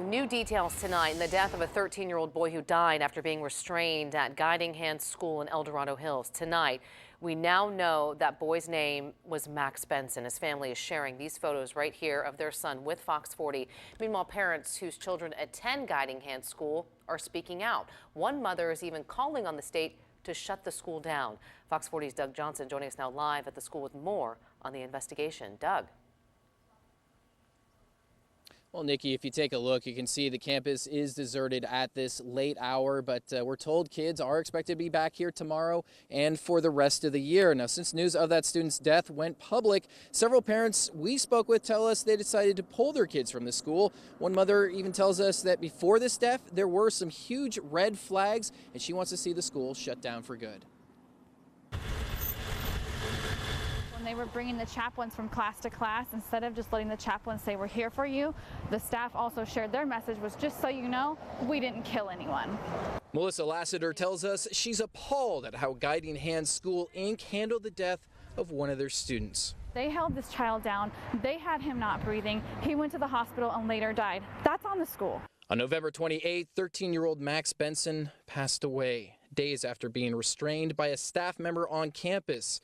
New details tonight in the death of a 13-year-old boy who died after being restrained at Guiding Hands School in Dorado Hills. Tonight, we now know that boy's name was Max Benson. His family is sharing these photos right here of their son with Fox 40. Meanwhile, parents whose children attend Guiding Hands School are speaking out. One mother is even calling on the state to shut the school down. Fox 40's Doug Johnson joining us now live at the school with more on the investigation. Doug. Well, Nikki, if you take a look, you can see the campus is deserted at this late hour, but we're told kids are expected to be back here tomorrow and for the rest of the year. Now, since news of that student's death went public, several parents we spoke with tell us they decided to pull their kids from the school. One mother even tells us that before this death, there were some huge red flags, and she wants to see the school shut down for good. They were bringing the chaplains from class to class. Instead of just letting the chaplains say we're here for you, the staff also shared their message was, just so you know, we didn't kill anyone. Melissa Lassiter tells us she's appalled at how Guiding Hands School Inc. handled the death of one of their students. They held this child down. They had him not breathing. He went to the hospital and later died. That's on the school. On November 28th, 13-year-old Max Benson passed away, days after being restrained by a staff member on campus.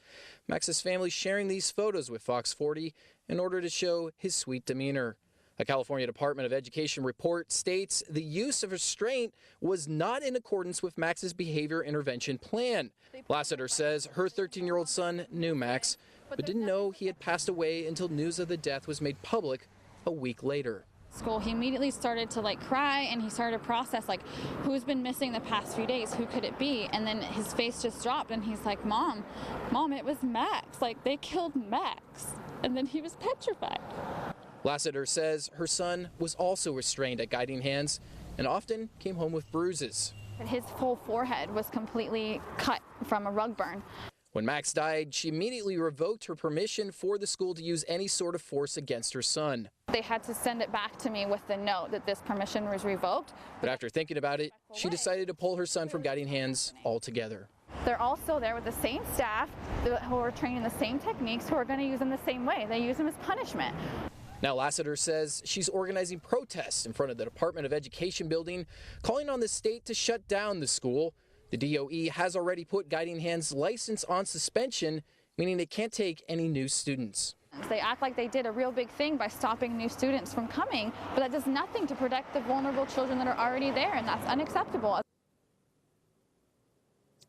Max's family sharing these photos with Fox 40 in order to show his sweet demeanor. A California Department of Education report states the use of restraint was not in accordance with Max's behavior intervention plan. Lassiter says her 13-year-old son knew Max, but didn't know he had passed away until news of the death was made public a week later. School, he immediately started to cry, and he started to process who's been missing the past few days, who could it be? And then his face just dropped and he's like, Mom, it was Max, they killed Max. And then he was petrified. Lassiter says her son was also restrained at Guiding Hands and often came home with bruises. His whole forehead was completely cut from a rug burn. When Max died, she immediately revoked her permission for the school to use any sort of force against her son. They had to send it back to me with the note that this permission was revoked. But after thinking about it, she decided to pull her son from Guiding Hands altogether. They're also there with the same staff who are training the same techniques, who are going to use them the same way. They use them as punishment. Now, Lassiter says she's organizing protests in front of the Department of Education building, calling on the state to shut down the school. The DOE has already put Guiding Hands' license on suspension, meaning it can't take any new students. They act like they did a real big thing by stopping new students from coming, but that does nothing to protect the vulnerable children that are already there, and that's unacceptable.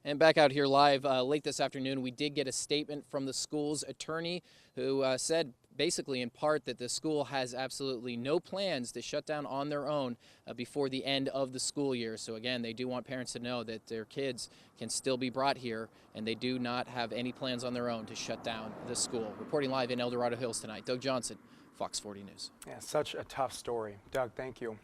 And back out here live late this afternoon, we did get a statement from the school's attorney who said basically in part that the school has absolutely no plans to shut down on their own before the end of the school year. So again, they do want parents to know that their kids can still be brought here, and they do not have any plans on their own to shut down the school. Reporting live in Dorado Hills tonight, Doug Johnson, Fox 40 News. Yeah, such a tough story. Doug, thank you.